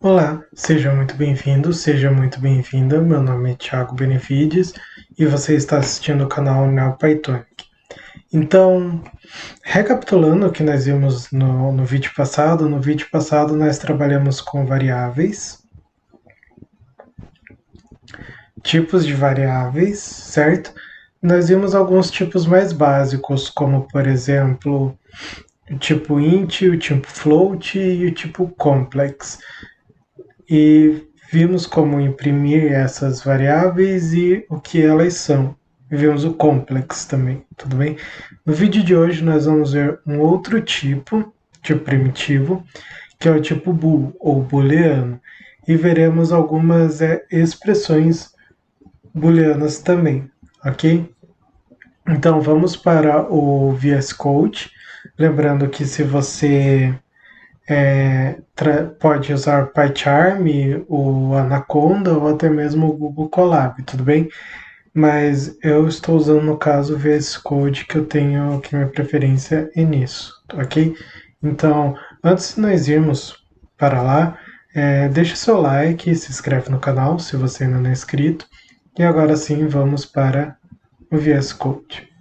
Olá, seja muito bem-vindo, seja muito bem-vinda. Meu nome é Thiago Benevides e você está assistindo o canal NeoPythonic. Então, recapitulando o que nós vimos no vídeo passado, nós trabalhamos com variáveis, tipos de variáveis, certo? Nós vimos alguns tipos mais básicos, como por exemplo, o tipo int, o tipo float e o tipo complex. E vimos como imprimir essas variáveis e o que elas são. Vimos o complex também, tudo bem? No vídeo de hoje nós vamos ver um outro tipo primitivo, que é o tipo bool ou booleano, e veremos algumas expressões booleanas também, ok? Então vamos para o VS Code, lembrando que se você pode usar o PyCharm, o Anaconda ou até mesmo o Google Colab, tudo bem? Mas eu estou usando no caso o VS Code que eu tenho, que minha preferência é nisso, ok? Então, antes de nós irmos para lá, deixa o seu like e se inscreve no canal se você ainda não é inscrito. E agora sim, vamos para o VS Code.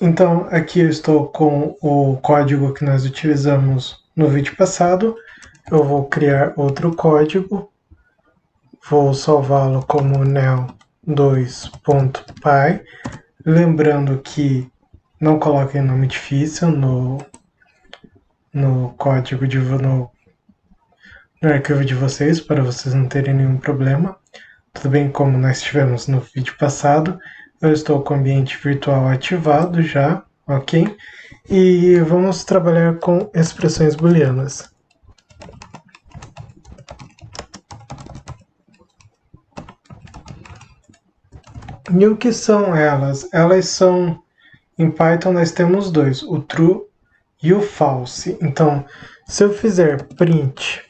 Então, aqui eu estou com o código que nós utilizamos no vídeo passado. Eu vou criar outro código, vou salvá-lo como neo2.py. Lembrando que não coloquem nome difícil no código no arquivo de vocês, para vocês não terem nenhum problema. Tudo bem como nós tivemos no vídeo passado. Eu estou com o ambiente virtual ativado já, ok? E vamos trabalhar com expressões booleanas. E o que são elas? Elas são, em Python nós temos dois, o true e o false. Então, se eu fizer print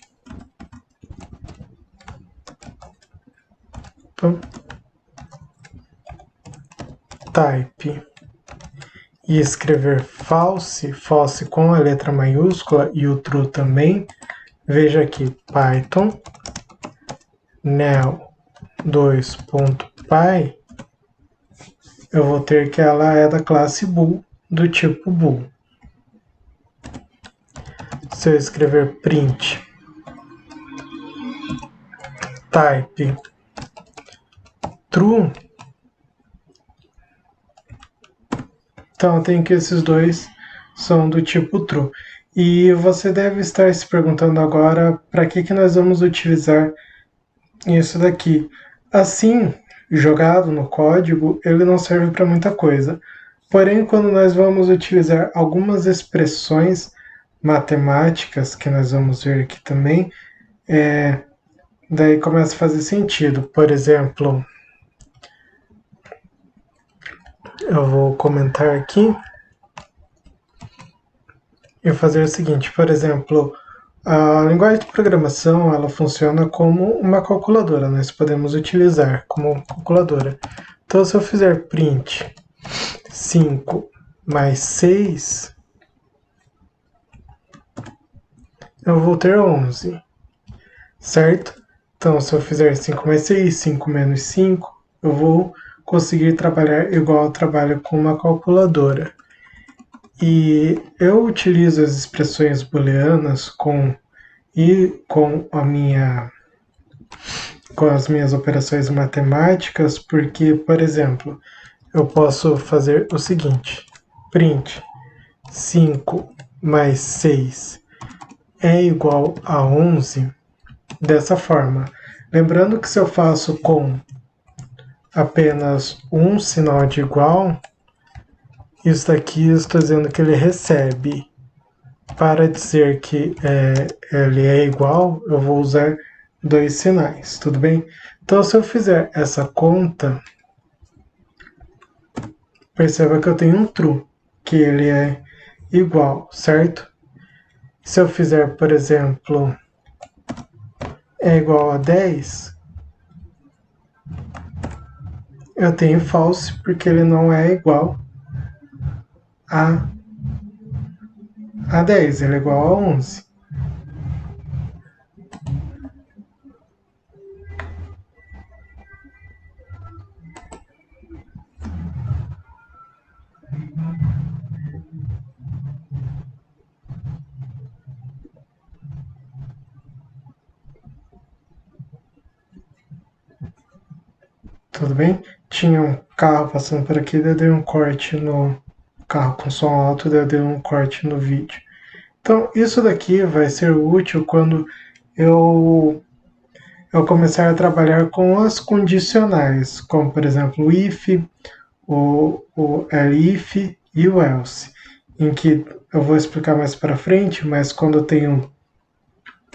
type e escrever false com a letra maiúscula e o true também, veja aqui, Python neo2.py, eu vou ter que ela é da classe bool, do tipo bool. Se eu escrever print type true, então eu tenho que esses dois são do tipo true. E você deve estar se perguntando agora para que nós vamos utilizar isso daqui. Assim, jogado no código, ele não serve para muita coisa. Porém, quando nós vamos utilizar algumas expressões matemáticas, que nós vamos ver aqui também, daí começa a fazer sentido. Por exemplo, eu vou comentar aqui e fazer o seguinte, por exemplo, a linguagem de programação ela funciona como uma calculadora, nós podemos utilizar como calculadora. Então, se eu fizer print 5 mais 6, eu vou ter 11, certo? Então, se eu fizer 5 mais 6, 5 menos 5, eu vou conseguir trabalhar igual eu trabalho com uma calculadora. E eu utilizo as expressões booleanas com as minhas operações matemáticas, porque, por exemplo, eu posso fazer o seguinte: print 5 mais 6 é igual a 11, dessa forma. Lembrando que se eu faço com apenas um sinal de igual, isso daqui eu estou dizendo que ele recebe. Para dizer que ele é igual, eu vou usar dois sinais, tudo bem? Então, se eu fizer essa conta, perceba que eu tenho um true, que ele é igual, certo? Se eu fizer, por exemplo, é igual a 10, eu tenho false, porque ele não é igual a 10, ele é igual a 11. tudo bem? Tinha um carro passando por aqui, daí eu dei um corte no carro com som alto, daí eu dei um corte no vídeo. Então, isso daqui vai ser útil quando eu, eu começar a trabalhar com as condicionais, como por exemplo o if, o elif e o else, em que eu vou explicar mais para frente, mas quando eu tenho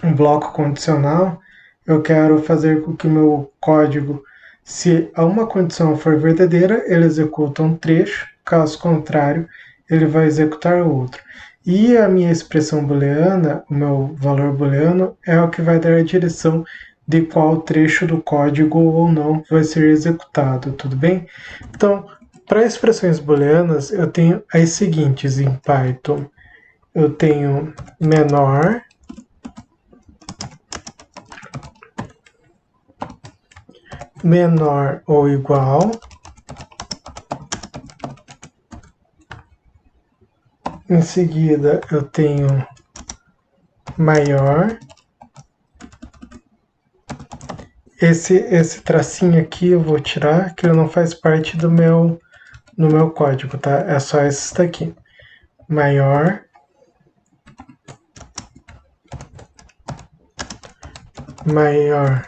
um bloco condicional, eu quero fazer com que o meu código, se uma condição for verdadeira, ele executa um trecho, caso contrário, ele vai executar outro. E a minha expressão booleana, o meu valor booleano, é o que vai dar a direção de qual trecho do código ou não vai ser executado, tudo bem? Então, para expressões booleanas, eu tenho as seguintes em Python. Eu tenho menor, menor ou igual, em seguida eu tenho maior, esse tracinho aqui eu vou tirar, que ele não faz parte do meu código, tá? É só esse daqui, maior, maior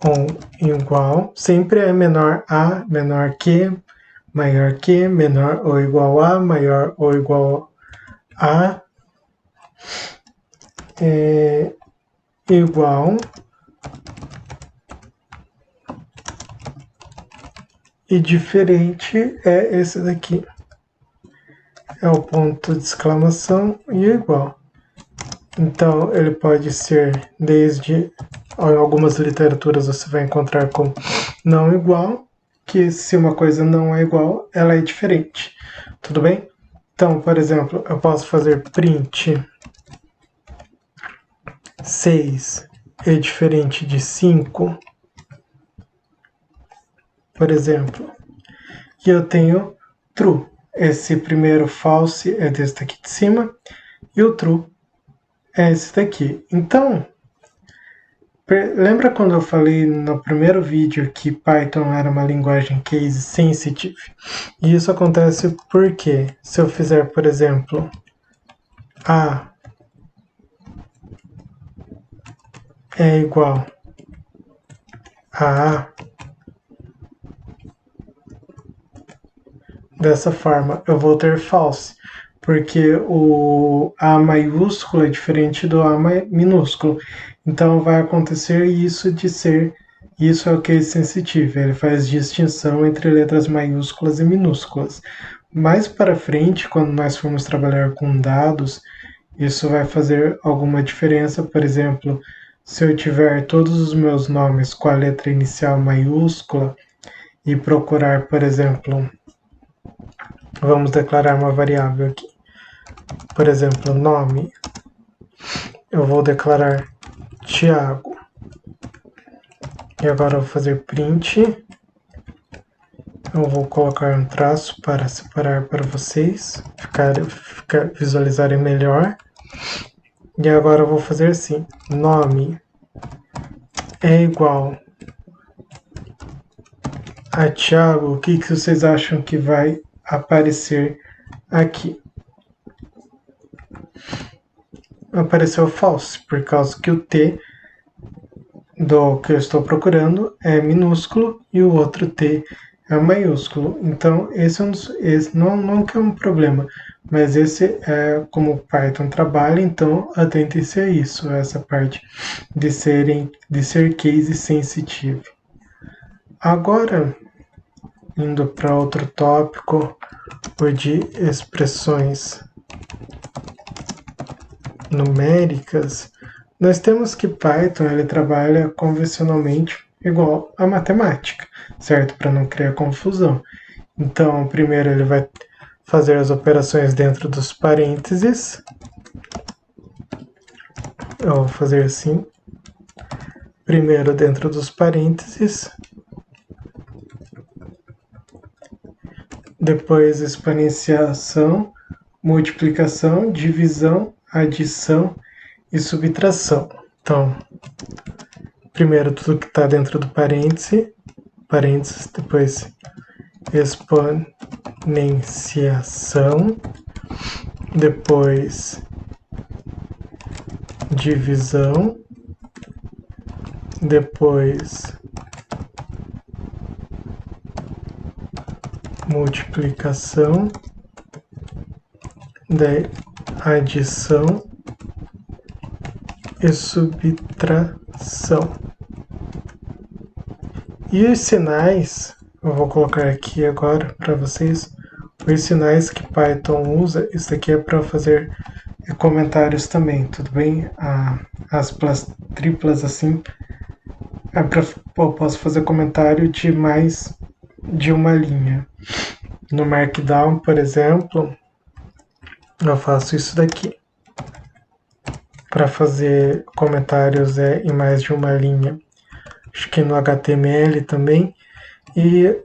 ou igual, sempre é menor a, menor que, maior que, menor ou igual a, maior ou igual a, igual, e diferente é esse daqui. É o ponto de exclamação e igual. Então, ele pode ser desde, em algumas literaturas você vai encontrar com não igual, que se uma coisa não é igual, ela é diferente. Tudo bem? Então, por exemplo, eu posso fazer print 6 é diferente de 5, por exemplo. E eu tenho true. Esse primeiro false é desse daqui de cima, e o true é esse daqui. Então, lembra quando eu falei no primeiro vídeo que Python era uma linguagem case sensitive? E isso acontece porque se eu fizer, por exemplo, A é igual a A, dessa forma eu vou ter false, porque o A maiúsculo é diferente do A minúsculo. Então vai acontecer isso de ser, isso é o case sensitive, ele faz distinção entre letras maiúsculas e minúsculas. Mais para frente, quando nós formos trabalhar com dados, isso vai fazer alguma diferença. Por exemplo, se eu tiver todos os meus nomes com a letra inicial maiúscula e procurar, por exemplo, vamos declarar uma variável aqui. Por exemplo, nome. Eu vou declarar Thiago. E agora eu vou fazer print. Eu vou colocar um traço para separar para vocês visualizarem melhor. E agora eu vou fazer assim. Nome é igual a Thiago. O que vocês acham que vai aparecer aqui? Apareceu false, por causa que o T do que eu estou procurando é minúsculo e o outro T é maiúsculo. Então, esse não que é um problema, mas esse é como o Python trabalha, então atentem-se a isso, essa parte de ser case sensitive. Agora, indo para outro tópico, o de expressões numéricas, nós temos que Python ele trabalha convencionalmente igual a matemática, certo? Para não criar confusão. Então, primeiro ele vai fazer as operações dentro dos parênteses. Eu vou fazer assim. Primeiro dentro dos parênteses. Depois exponenciação, multiplicação, divisão, adição e subtração. Então, primeiro tudo que está dentro do parêntese, depois exponenciação, depois divisão, depois multiplicação, daí adição e subtração. E os sinais, eu vou colocar aqui agora para vocês, os sinais que Python usa, isso aqui é para fazer comentários também, tudo bem? As triplas assim, eu posso fazer comentário de mais de uma linha. No Markdown, por exemplo, eu faço isso daqui. Para fazer comentários em mais de uma linha. Acho que no HTML também. E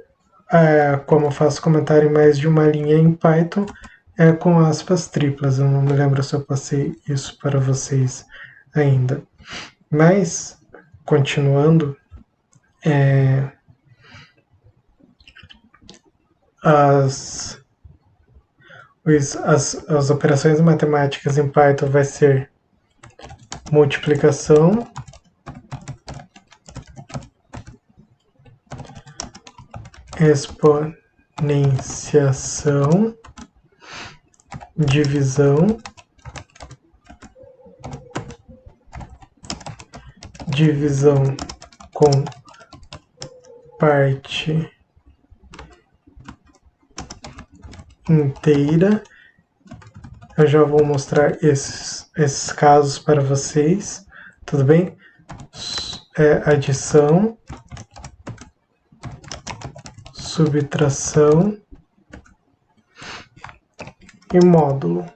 como eu faço comentário em mais de uma linha em Python, é com aspas triplas. Eu não me lembro se eu passei isso para vocês ainda. Mas, continuando, as operações matemáticas em Python vai ser multiplicação, exponenciação, divisão, divisão com parte inteira. Eu já vou mostrar esses casos para vocês, tudo bem? Adição, subtração e módulo.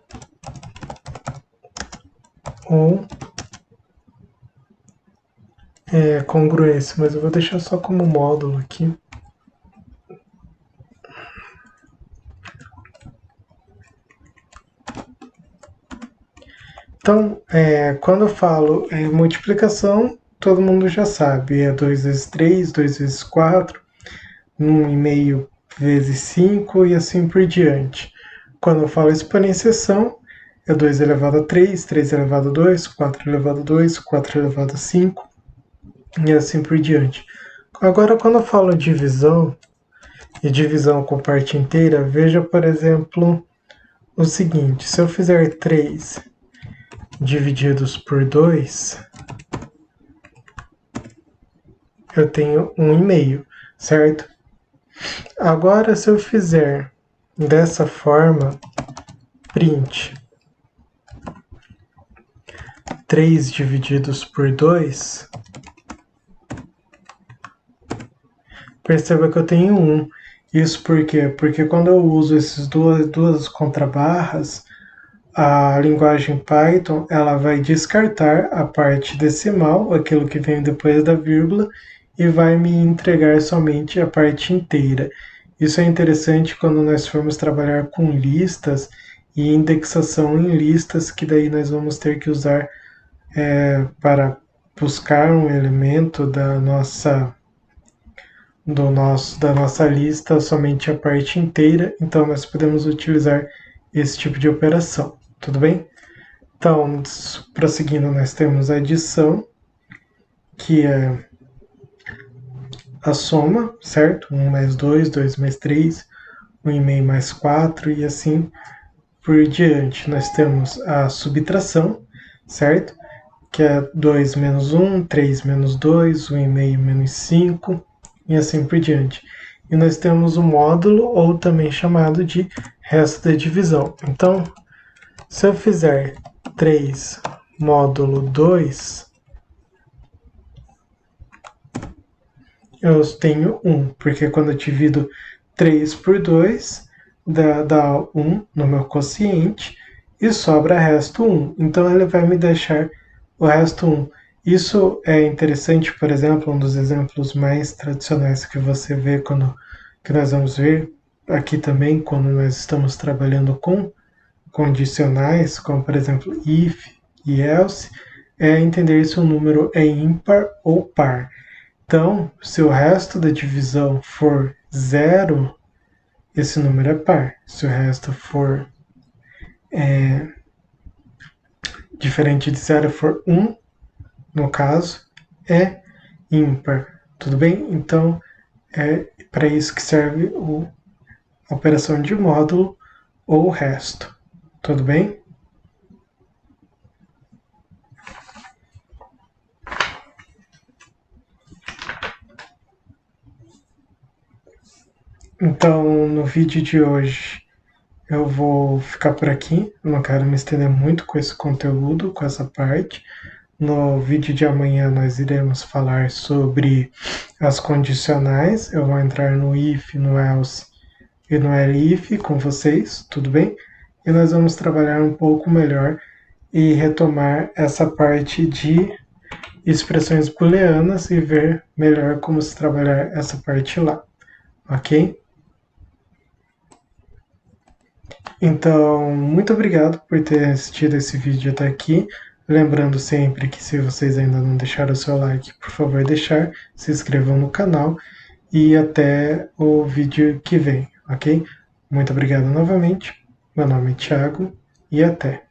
Ou congruência, mas eu vou deixar só como módulo aqui. Então, quando eu falo multiplicação, todo mundo já sabe. É 2 vezes 3, 2 vezes 4, 1,5 vezes 5 e assim por diante. Quando eu falo exponenciação, é 2 elevado a 3, 3 elevado a 2, 4 elevado a 2, 4 elevado a 5 e assim por diante. Agora, quando eu falo divisão e divisão com parte inteira, veja, por exemplo, o seguinte: se eu fizer 3 divididos por 2, eu tenho 1,5, certo? Agora, se eu fizer dessa forma, print 3 divididos por 2, perceba que eu tenho 1. Isso por quê? Porque quando eu uso essas duas contrabarras, a linguagem Python ela vai descartar a parte decimal, aquilo que vem depois da vírgula, e vai me entregar somente a parte inteira. Isso é interessante quando nós formos trabalhar com listas e indexação em listas, que daí nós vamos ter que usar para buscar um elemento da nossa lista somente a parte inteira, então nós podemos utilizar esse tipo de operação, tudo bem? Então, prosseguindo, nós temos a adição, que é a soma, certo? 1 mais 2, 2 mais 3, 1,5 mais 4 e assim por diante. Nós temos a subtração, certo? Que é 2 menos 1, 3 menos 2, 1,5 menos 5 e assim por diante. E nós temos o módulo, ou também chamado de resto da divisão. Então, se eu fizer 3 módulo 2, eu tenho 1, porque quando eu divido 3 por 2, dá 1 no meu quociente, e sobra resto 1. Então, ele vai me deixar o resto 1. Isso é interessante, por exemplo, um dos exemplos mais tradicionais que você vê que nós vamos ver aqui também, quando nós estamos trabalhando com condicionais, como por exemplo if e else, é entender se o número é ímpar ou par. Então, se o resto da divisão for 0, esse número é par. Se o resto for diferente de 0 for 1, no caso, é ímpar. Tudo bem? Então, é para isso que serve a operação de módulo ou o resto. Tudo bem? Então, no vídeo de hoje, eu vou ficar por aqui. Eu não quero me estender muito com esse conteúdo, com essa parte. No vídeo de amanhã, nós iremos falar sobre as condicionais. Eu vou entrar no if, no else e no elif com vocês, tudo bem? E nós vamos trabalhar um pouco melhor e retomar essa parte de expressões booleanas e ver melhor como se trabalhar essa parte lá, ok? Então, muito obrigado por ter assistido esse vídeo até aqui. Lembrando sempre que se vocês ainda não deixaram o seu like, por favor deixar, se inscrevam no canal e até o vídeo que vem, ok? Muito obrigado novamente. Meu nome é Thiago e até.